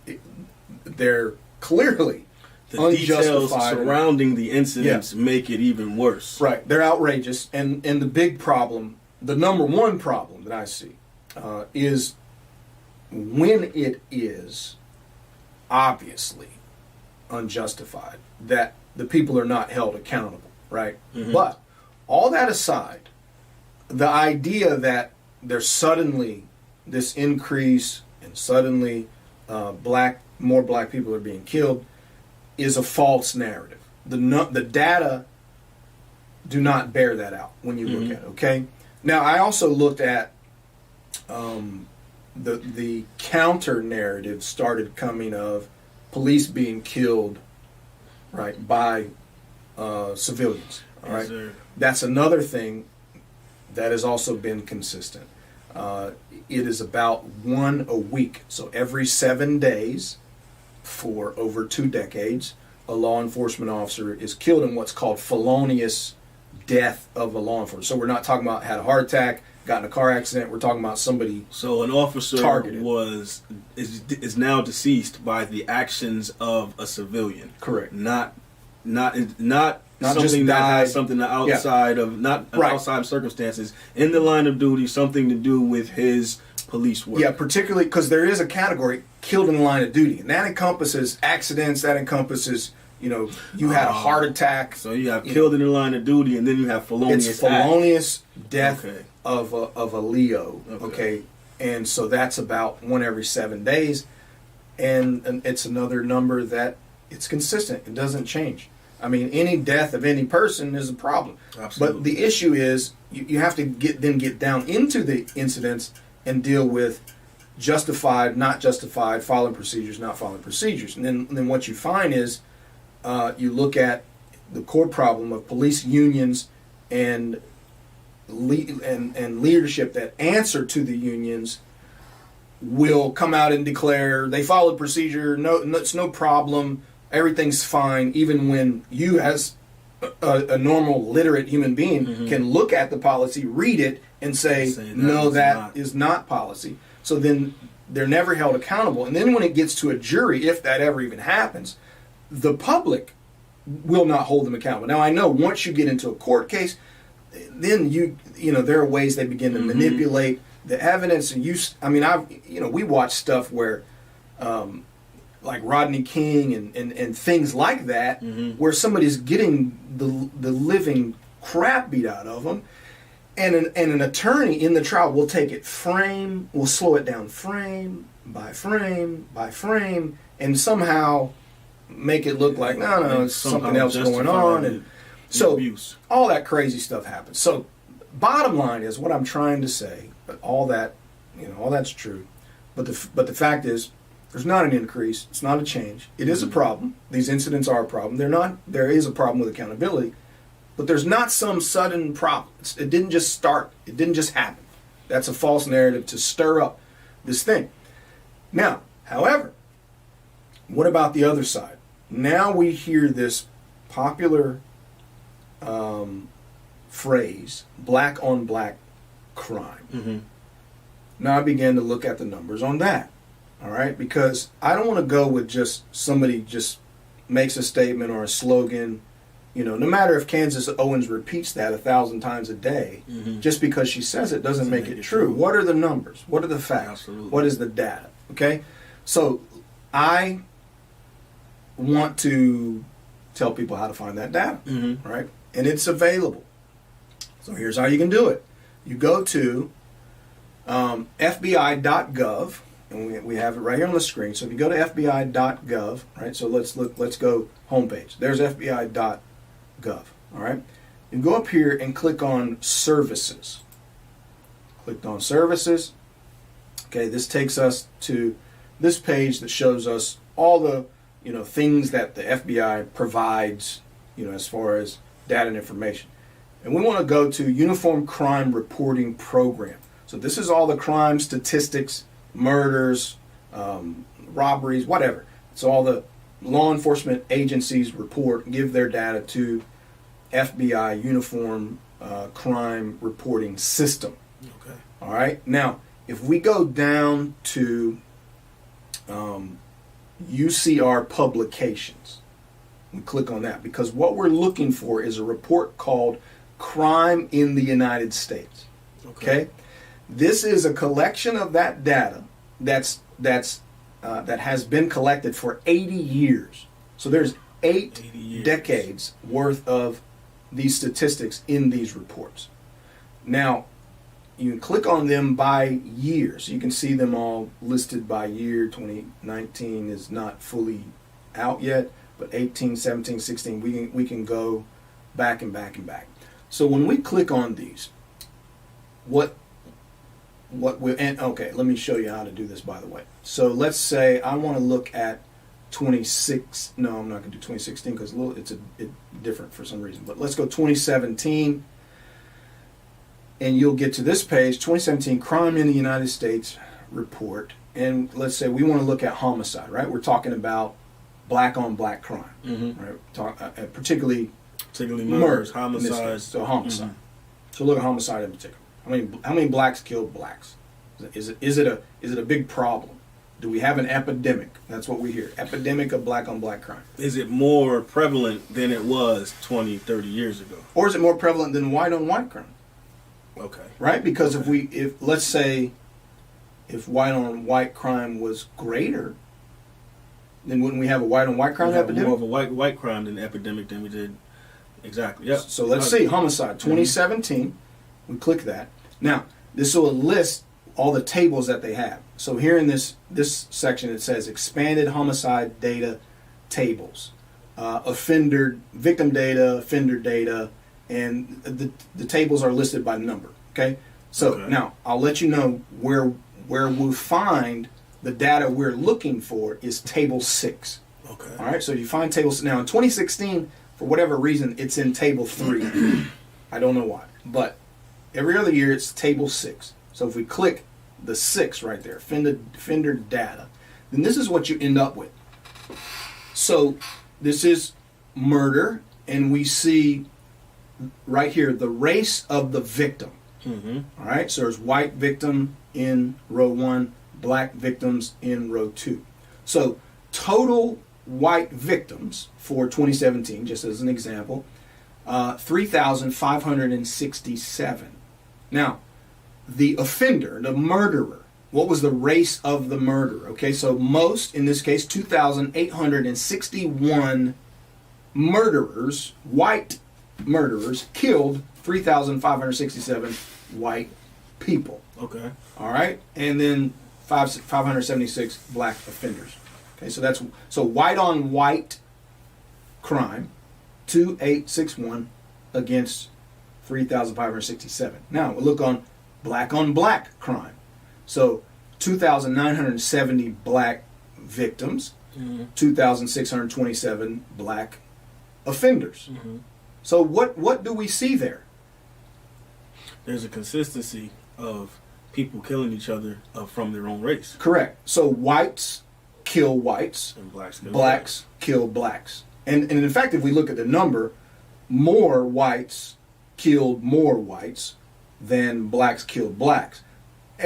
they're clearly the details surrounding the incidents make it even worse. Right. They're outrageous. And the big problem, the number one problem that I see is when it is obviously unjustified, that the people are not held accountable, right? Mm-hmm. But all that aside, the idea that there's suddenly this increase and suddenly more black people are being killed is a false narrative. The data do not bear that out when you look at it, okay? Now, I also looked at the counter narrative started coming of police being killed, right, by civilians. All right, yes, that's another thing that has also been consistent. It is about 1 a week, so every 7 days for over 2 decades, a law enforcement officer is killed in what's called felonious death of a law enforcement. So we're not talking about had a heart attack, got in a car accident. We're talking about somebody. So an officer targeted. is now deceased by the actions of a civilian. Correct. Not not something just that died. has something outside of not Right. outside circumstances in the line of duty, something to do with his police work. Yeah, particularly because there is a category killed in the line of duty, and that encompasses accidents. That encompasses, you had a heart attack. So you have killed in the line of duty, and then you have felonious. It's felonious death Okay. of a Leo. Okay, and so that's about one every 7 days, and it's another number that it's consistent. It doesn't change. I mean, any death of any person is a problem. Absolutely. But the issue is you have to get down into the incidents and deal with justified, not justified, following procedures, not following procedures. And then what you find is you look at the core problem of police unions and leadership that answer to the unions will come out and declare they followed procedure, no, it's no problem, everything's fine, even when you as a normal literate human being can look at the policy, read it, and say no, that is not policy. So then they're never held accountable. And then when it gets to a jury, if that ever even happens, the public will not hold them accountable. Now I know once you get into a court case, then there are ways they begin to manipulate the evidence and use. I mean, we watch stuff where like Rodney King and things like that, where somebody's getting the living crap beat out of them, and an attorney in the trial will take it will slow it down frame by frame by frame, and somehow make it look like no, it's something else going on, and so abuse. All that crazy stuff happens. So, bottom line is what I'm trying to say. But all that, all that's true. But the fact is, there's not an increase. It's not a change. It is a problem. These incidents are a problem. There is a problem with accountability, but there's not some sudden problem. It didn't just start. It didn't just happen. That's a false narrative to stir up this thing. Now, however, what about the other side? Now we hear this popular phrase, black on black crime. Now I began to look at the numbers on that. All right, because I don't want to go with just somebody just makes a statement or a slogan. No matter if Candace Owens repeats that 1,000 times a day, just because she says it doesn't make it true. What are the numbers? What are the facts? Absolutely. What is the data? Okay, so I want to tell people how to find that data, right? And it's available. So here's how you can do it. You go to FBI.gov, and we have it right here on the screen. So if you go to FBI.gov, right? So let's go homepage. There's FBI.gov, all right? You go up here and click on services. Clicked on services. Okay, this takes us to this page that shows us all the things that the FBI provides, as far as data and information. And we want to go to Uniform Crime Reporting Program. So this is all the crime statistics, murders, robberies, whatever. So all the law enforcement agencies give their data to FBI Uniform Crime Reporting System. Okay. All right. Now, if we go down to UCR publications, we click on that, because what we're looking for is a report called Crime in the United States. Okay? This is a collection of that data that has been collected for 80 years. So there's 8 decades worth of these statistics in these reports. Now, you can click on them by year, so you can see them all listed by year. 2019 is not fully out yet, but 18, 17, 16, we can go back and back and back. So when we click on these, okay, let me show you how to do this, by the way. So let's say I want to look at no, I'm not going to do 2016 because it's different for some reason, but let's go 2017. And you'll get to this page, 2017 Crime in the United States report. And let's say we want to look at homicide, right? We're talking about black on black crime, right? Particularly murders, homicides. So homicide. So look at homicide in particular. How many blacks killed blacks? Is it a big problem? Do we have an epidemic? That's what we hear. Epidemic of black on black crime. Is it more prevalent than it was 20, 30 years ago? Or is it more prevalent than white on white crime? Okay. Right? Because if let's say if white on white crime was greater, then wouldn't we have a white on white crime epidemic? More of a white crime than epidemic than we did. Exactly. Yep. So let's see, homicide 2017. We click that. Now, this will list all the tables that they have. So here in this section it says expanded homicide data tables, victim data, offender data, and the tables are listed by number. Okay. So now I'll let you know where we find the data we're looking for is table 6. Okay. All right. So you find tables now in 2016 for whatever reason it's in table 3. I don't know why, but every other year it's table 6. So if we click the 6 right there, offender data, then this is what you end up with. So this is murder, and we see right here the race of the victim. Mm-hmm. All right, so there's white victim in row 1, black victims in row 2. So total white victims for 2017, just as an example, 3,567. Now, the offender, the murderer, what was the race of the murderer? Okay, so most, in this case, 2,861 murderers, white murderers, killed 3,567 white people. Okay. All right, and then 576 black offenders. Okay, so white on white crime, 2,861 against 3,567. Now we'll look on black crime. So 2,970 black victims, 2,627 black offenders. Mm-hmm. So what do we see there? There's a consistency of people killing each other from their own race. Correct. So whites kill whites, And blacks kill blacks. And in fact, if we look at the number, more whites killed more whites than blacks killed blacks,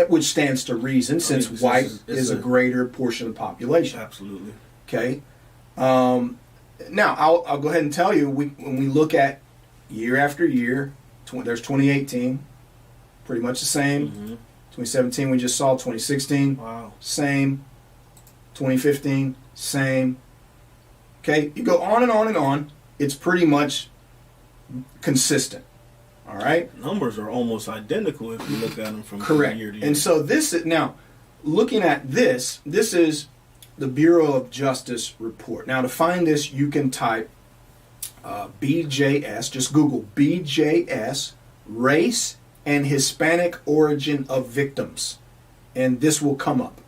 which stands to reason since white is a greater portion of the population. Absolutely. Okay. Now, I'll go ahead and tell you, when we look at year after year, there's 2018, pretty much the same. Mm-hmm. 2017 we just saw, 2016, wow, same. 2015, same. Okay, you go on and on and on. It's pretty much consistent. All right? Numbers are almost identical if you look at them from Correct. year to year. And so now, looking at this is the Bureau of Justice report. Now, to find this, you can type BJS, just Google BJS, race and Hispanic origin of victims, and this will come up.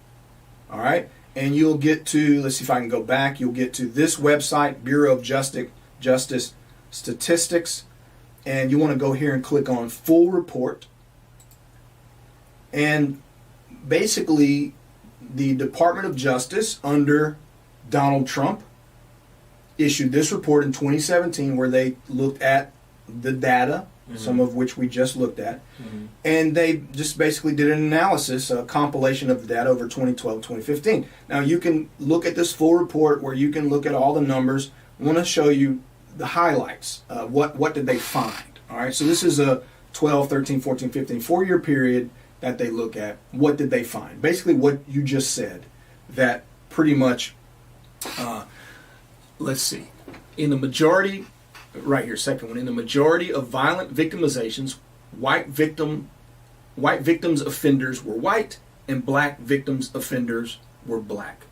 All right? And you'll get to, let's see if I can go back, you'll get to this website, Bureau of Justice Statistics, and you want to go here and click on Full Report. And basically, the Department of Justice under Donald Trump issued this report in 2017 where they looked at the data, some of which we just looked at, and they just basically did an analysis, a compilation of the data over 2012, 2015. Now you can look at this full report where you can look at all the numbers. I want to show you the highlights. What did they find? All right, so this is a 12, 13, 14, 15, 4-year period that they look at. What did they find? Basically what you just said, that pretty much, let's see, in the majority, right here, second one, in the majority of violent victimizations, white victims offenders were white and black victims offenders were black.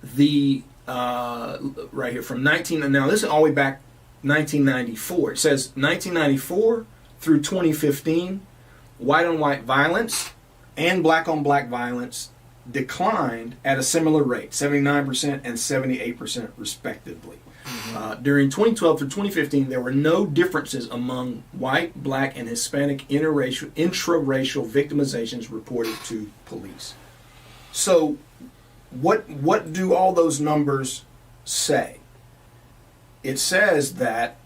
The right here from now this is all the way back 1994. It says 1994 through 2015, white on white violence and black on black violence declined at a similar rate, 79% and 78% respectively. During 2012 through 2015, there were no differences among white, black, and Hispanic intraracial victimizations reported to police. So, what do all those numbers say? It says that,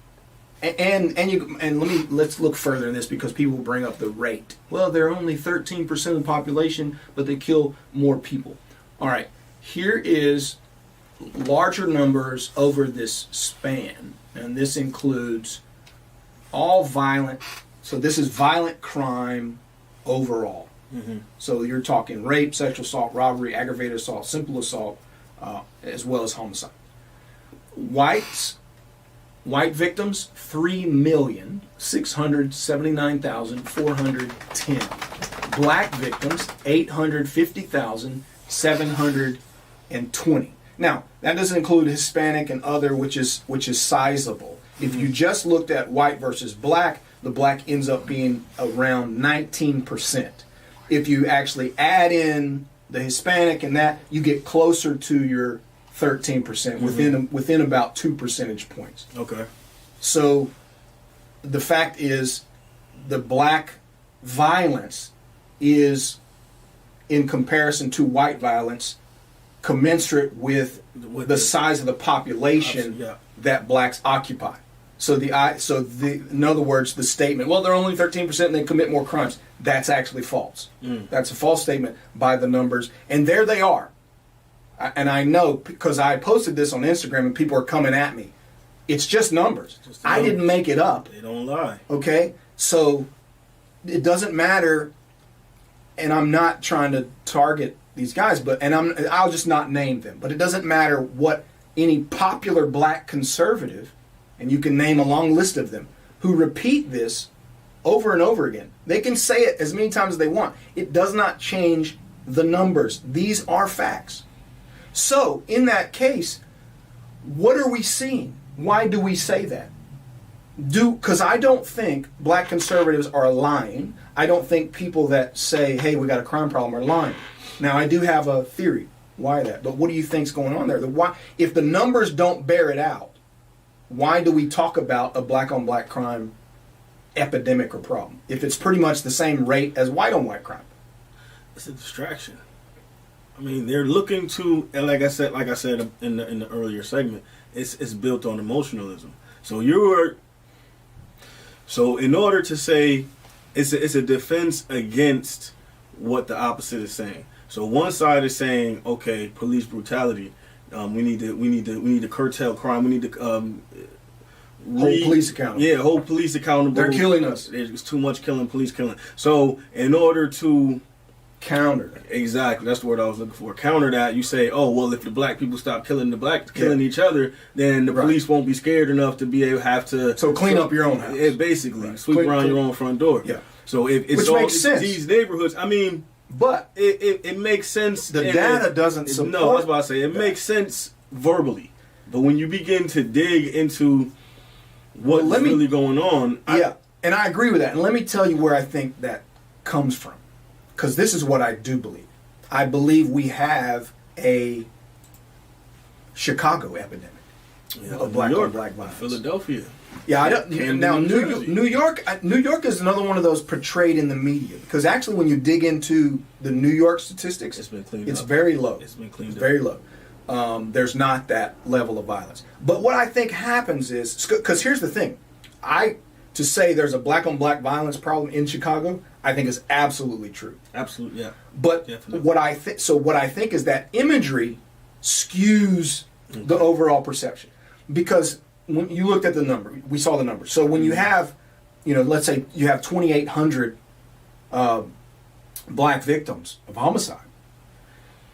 let's look further in this because people will bring up the rate. Well, they're only 13% of the population, but they kill more people. All right. Here is larger numbers over this span, and this includes all violent. So this is violent crime overall. Mm-hmm. So you're talking rape, sexual assault, robbery, aggravated assault, simple assault, as well as homicide. White victims, 3,679,410. Black victims, 850,720. Now, that doesn't include Hispanic and other, which is sizable. If you just looked at white versus black, the black ends up being around 19%. If you actually add in the Hispanic and that, you get closer to your 13%, within about 2 percentage points. Okay. So the fact is, the black violence is, in comparison to white violence, commensurate with the size of the population that blacks occupy. So in other words, the statement, well, they're only 13% and they commit more crimes, that's actually false. That's a false statement by the numbers, and there they are. And I know because I posted this on Instagram and people are coming at me. It's just numbers. I didn't make it up. They don't lie. Okay? So it doesn't matter, and I'm not trying to target these guys, I'll just not name them. But it doesn't matter what any popular black conservative, and you can name a long list of them, who repeat this over and over again. They can say it as many times as they want. It does not change the numbers. These are facts. So, in that case, what are we seeing? Why do we say that? Because I don't think black conservatives are lying. I don't think people that say, hey, we got a crime problem are lying. Now, I do have a theory why that. But what do you think's going on there? If the numbers don't bear it out, why do we talk about a black-on-black crime epidemic or problem if it's pretty much the same rate as white-on-white crime? It's a distraction. I mean, they're looking to, and like I said in the earlier segment, it's built on emotionalism. So in order to say it's a defense against what the opposite is saying. So one side is saying, okay, police brutality. We need to curtail crime. We need to hold police accountable. Yeah, hold police accountable. They're killing us. There's too much killing, police killing. So in order to counter that. Exactly, that's the word I was looking for. Counter that, you say, oh, well, if the black people stop killing each other, then the police won't be scared enough to be able to have to... So clean up your own house. Basically, sweep around your own front door. Yeah. So if it's Which makes sense. These neighborhoods, I mean... But... It makes sense... The data doesn't support... No, I was about to say, it makes sense verbally. But when you begin to dig into what's really going on... and I agree with that. And let me tell you where I think that comes from. Because this is what I do believe. I believe we have a Chicago epidemic of black on black violence. Philadelphia. Yeah, I don't. Now, New York is another one of those portrayed in the media. Because actually, when you dig into the New York statistics, it's been cleaned up. It's very low. It's been cleaned up. Very low. There's not that level of violence. But what I think happens is, because here's the thing, to say there's a black on black violence problem in Chicago, I think is absolutely true. Absolutely, yeah. But definitely. what I think is that imagery skews the overall perception. Because when you looked at the number, we saw the number. So when you have, let's say you have 2,800 black victims of homicide,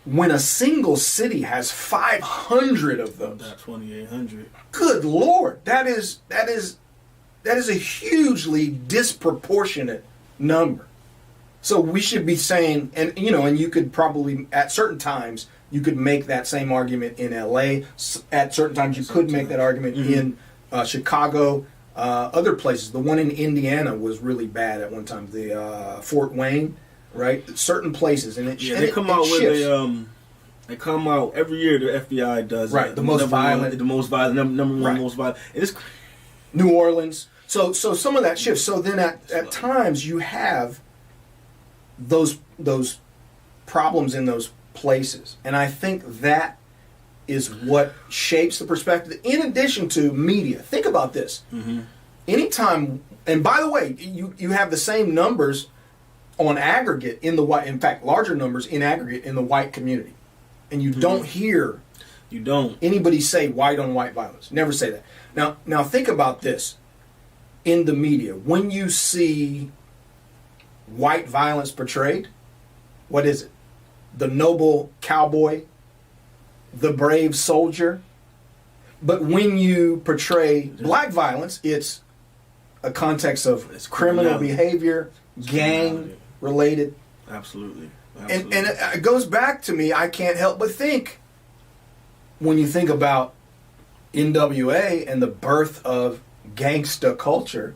when a single city has 500 of those, that's 2,800. Good Lord, that is a hugely disproportionate number. So we should be saying, and you could probably, at certain times, you could make that same argument in LA. At certain times, you could make that argument in Chicago, other places. The one in Indiana was really bad at one time. The Fort Wayne, right? Certain places, and they come out every year. The FBI does the most violent, number one most violent. And it's New Orleans. So some of that shifts. So then at times you have those problems in those places. And I think that is what shapes the perspective. In addition to media, think about this. Anytime, and by the way, you have the same numbers on aggregate in the white, in fact, larger numbers in aggregate in the white community. And you don't hear anybody say white on white violence. Never say that. Now think about this. In the media, when you see white violence portrayed, what is it? The noble cowboy, the brave soldier. But when you portray black violence, it's a context of criminal behavior, gang related. Absolutely. And it goes back to me, I can't help but think, when you think about NWA and the birth of gangsta culture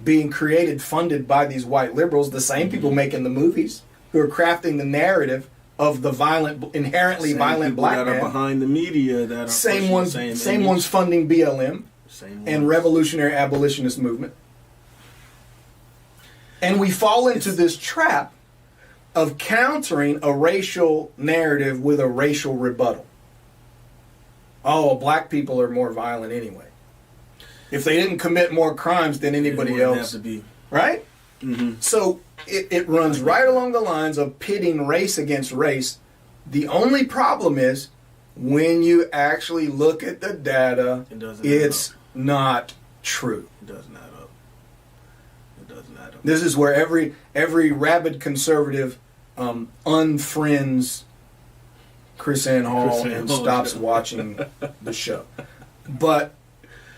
being created, funded by these white liberals, the same people making the movies, who are crafting the narrative of the inherently violent black man. That are behind the media. That are same ones funding BLM and revolutionary abolitionist movement. And we fall into this trap of countering a racial narrative with a racial rebuttal. Oh, black people are more violent anyway. If they didn't commit more crimes than anybody else, have to be. Right? Mm-hmm. So it runs right along the lines of pitting race against race. The only problem is when you actually look at the data, it's not true. It doesn't add up. It doesn't add up. This is where every rabid conservative unfriends Chris Ann Hall and stops watching the show. But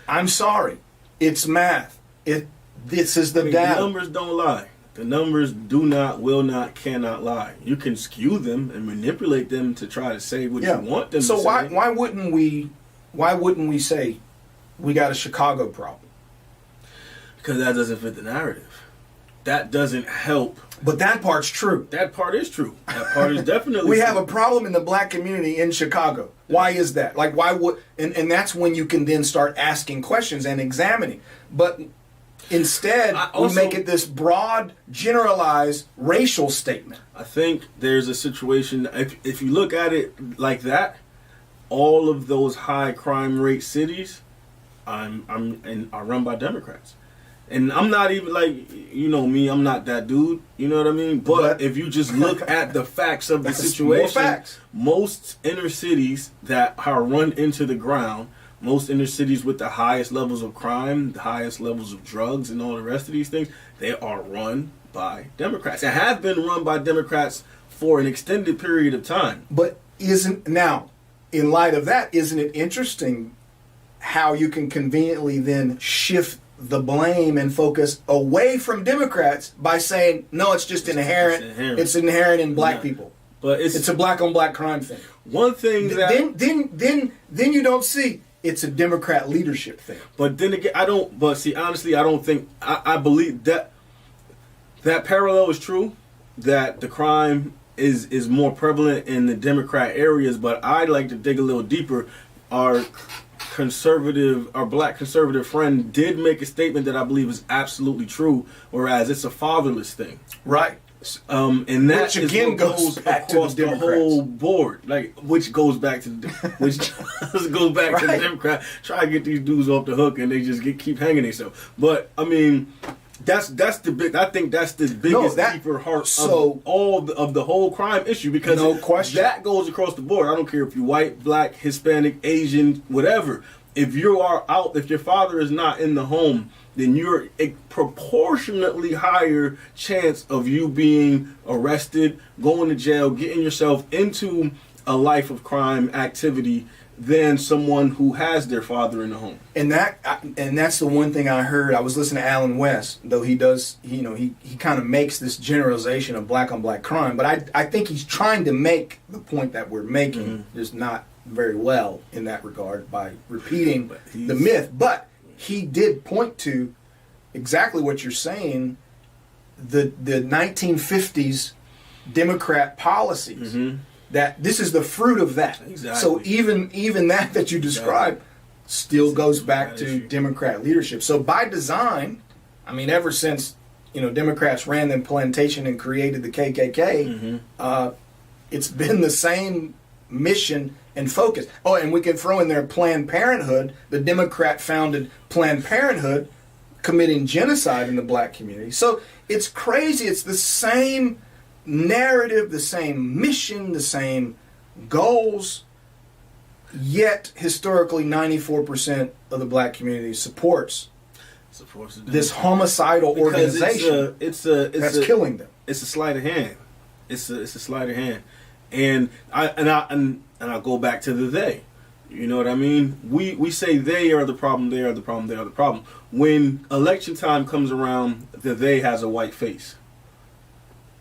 I'm sorry, it's math. This is the data. The numbers don't lie. The numbers do not, will not, cannot lie. You can skew them and manipulate them to try to say what you want them to say. So why wouldn't we say we got a Chicago problem? Because that doesn't fit the narrative. That doesn't help. But that part's true. That part is true. That part is definitely we true. have a problem in the black community in Chicago. Why is that? Like, why would... And that's when you can then start asking questions and examining. But instead, we make it this broad, generalized racial statement. I think there's a situation... If you look at it like that, all of those high crime rate cities are run by Democrats. And I'm not even like, you know me, I'm not that dude, you know what I mean? But if you just look at the facts of the situation, most inner cities that are run into the ground, most inner cities with the highest levels of crime, the highest levels of drugs and all the rest of these things, they are run by Democrats. And have been run by Democrats for an extended period of time. But now, in light of that, isn't it interesting how you can conveniently then shift the blame and focus away from Democrats by saying, no, it's just inherent. It's inherent in black people. But it's a black on black crime thing. One thing that then you don't see it's a Democrat leadership thing. But then again, honestly, I don't think I believe that parallel is true, that the crime is more prevalent in the Democrat areas, but I'd like to dig a little deeper. Our black conservative friend did make a statement that I believe is absolutely true, whereas it's a fatherless thing. Right. And that which again goes back to the whole board, which goes back to the Democrat. Try to get these dudes off the hook, and they just keep hanging themselves. But I mean, that's the big. I think that's the biggest, deeper heart of of the whole crime issue, because no question that goes across the board. I don't care if you're white, black, Hispanic, Asian, whatever. If you are out, if your father is not in the home, then you're a proportionately higher chance of you being arrested, going to jail, getting yourself into a life of crime activity than someone who has their father in the home. And that's the one thing I heard. I was listening to Alan West, though he kind of makes this generalization of black on black crime, but I think he's trying to make the point that we're making, just not very well in that regard by repeating the myth. But he did point to exactly what you're saying, the 1950s Democrat policies. That this is the fruit of that. Exactly. So even that you described still goes back to Democrat leadership. So by design, I mean, ever since Democrats ran the plantation and created the KKK, it's been the same mission and focus. Oh, and we can throw in there Planned Parenthood. The Democrat-founded Planned Parenthood committing genocide in the black community. So it's crazy. It's the same narrative, the same mission, the same goals, yet historically 94% of the black community supports this homicidal organization that's killing them. It's a sleight of hand. It's a sleight of hand. And I go back to the they. You know what I mean? We say they are the problem, they are the problem, they are the problem. When election time comes around, the they has a white face.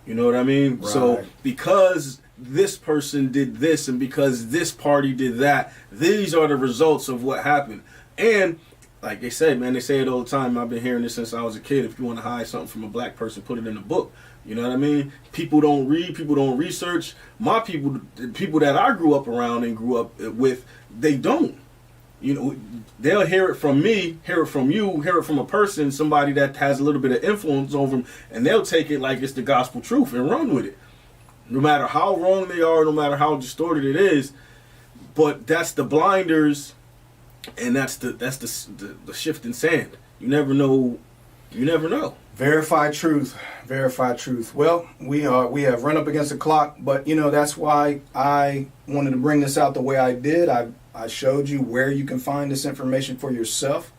You know what I mean? Right. So because this person did this and because this party did that, these are the results of what happened. And like they say, man, they say it all the time. I've been hearing this since I was a kid. If you want to hide something from a black person, put it in a book. You know what I mean? People don't read. People don't research. My people, the people that I grew up around and grew up with, they don't. You know, they'll hear it from me, hear it from you, hear it from a person, somebody that has a little bit of influence over them, and they'll take it like it's the gospel truth and run with it. No matter how wrong they are, no matter how distorted it is, but that's the blinders, and that's the shifting sand. You never know. You never know. Verified truth. Verified truth. Well, we have run up against the clock, but that's why I wanted to bring this out the way I did. I showed you where you can find this information for yourself.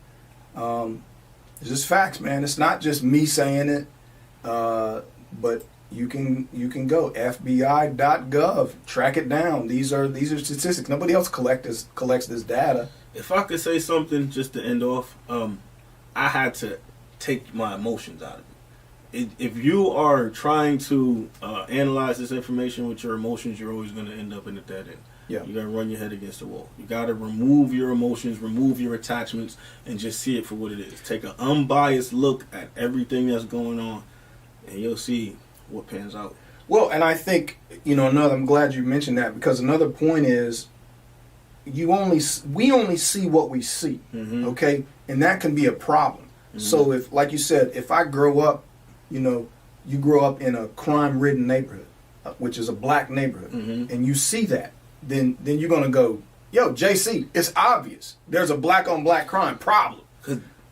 It's just facts, man. It's not just me saying it, but you can go FBI.gov, track it down. These are statistics. Nobody else collects this data. If I could say something just to end off, I had to take my emotions out of it. If you are trying to analyze this information with your emotions, you're always going to end up in the dead end. Yeah. You got to run your head against the wall. You got to remove your emotions, remove your attachments, and just see it for what it is. Take an unbiased look at everything that's going on, and you'll see what pans out. Well, and I think, I'm glad you mentioned that, because another point is we only see what we see, okay? And that can be a problem. So if, like you said, if I grow up, you grow up in a crime-ridden neighborhood, which is a black neighborhood, and you see that, then you're going to go, yo, JC, it's obvious. There's a black-on-black crime problem.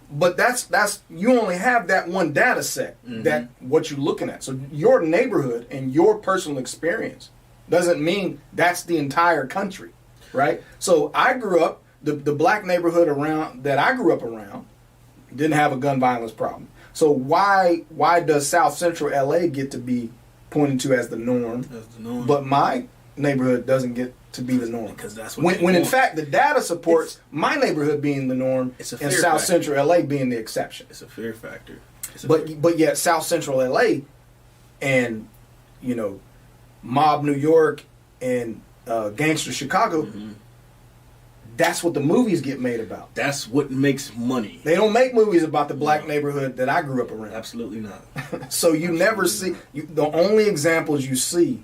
But that's you only have that one data set, that what you're looking at. So your neighborhood and your personal experience doesn't mean that's the entire country, right? So I grew up, the black neighborhood that I grew up around didn't have a gun violence problem. So why does South Central LA get to be pointed to as the norm, but my neighborhood doesn't get to be the norm? Because that's what when in fact the data supports my neighborhood being the norm and South Central LA being the exception. It's a fear factor. But yet South Central LA and mob New York and gangster Chicago, that's what the movies get made about. That's what makes money. They don't make movies about the black neighborhood that I grew up around. Absolutely not. So you never see, the only examples you see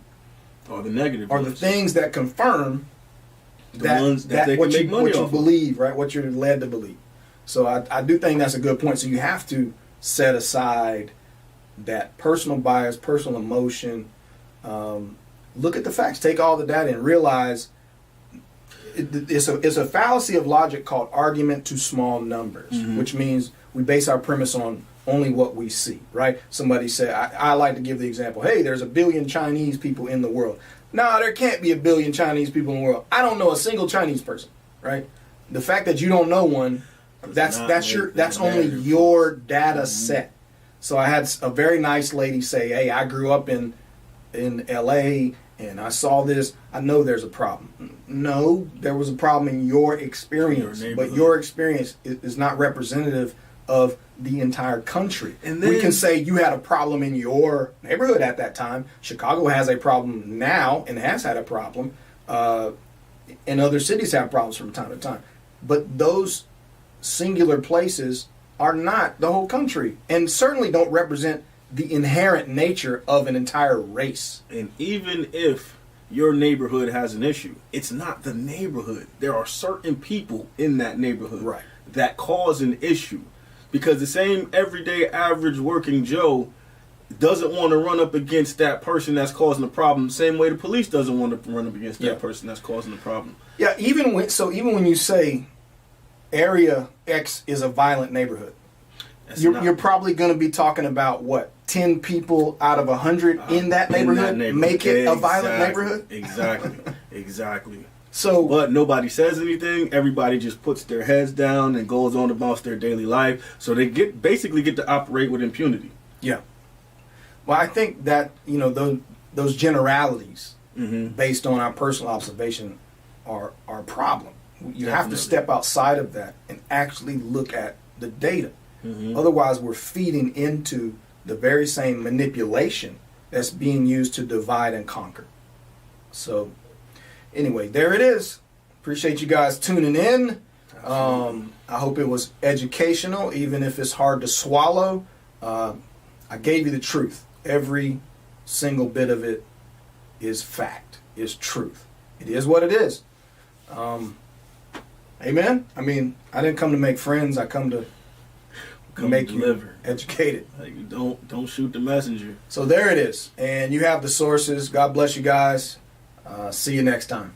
are the negative. Are the things that confirm that what you believe, right? What you're led to believe. So I do think that's a good point. So you have to set aside that personal bias, personal emotion. Look at the facts. Take all the data and realize it's a fallacy of logic called argument to small numbers, which means we base our premise on only what we see, right? Somebody said, I like to give the example, hey, there's 1 billion Chinese people in the world. No, there can't be 1 billion Chinese people in the world. I don't know a single Chinese person, right? The fact that you don't know one, that's only your data set. So I had a very nice lady say, hey, I grew up in LA and I saw this. I know there's a problem. No, there was a problem in your experience, but your experience is not representative of the entire country. And then, we can say you had a problem in your neighborhood at that time. Chicago has a problem now and has had a problem. And other cities have problems from time to time. But those singular places are not the whole country and certainly don't represent the inherent nature of an entire race. And even if your neighborhood has an issue, it's not the neighborhood. There are certain people in that neighborhood that cause an issue. Because the same everyday average working Joe doesn't want to run up against that person that's causing the problem the same way the police doesn't want to run up against that person that's causing the problem. Yeah, even when you say Area X is a violent neighborhood, you're probably going to be talking about what, 10 people out of 100 in that neighborhood make it a violent neighborhood? Exactly. Exactly. So, but nobody says anything. Everybody just puts their heads down and goes on about their daily life. So they basically get to operate with impunity. Yeah. Well, I think that, those generalities based on our personal observation are a problem. You have to step outside of that and actually look at the data. Otherwise, we're feeding into the very same manipulation that's being used to divide and conquer. So, anyway, there it is. Appreciate you guys tuning in. I hope it was educational, even if it's hard to swallow. I gave you the truth. Every single bit of it is fact, is truth. It is what it is. Amen? I mean, I didn't come to make friends. I come to make you educated. Like, don't shoot the messenger. So there it is. And you have the sources. God bless you guys. See you next time.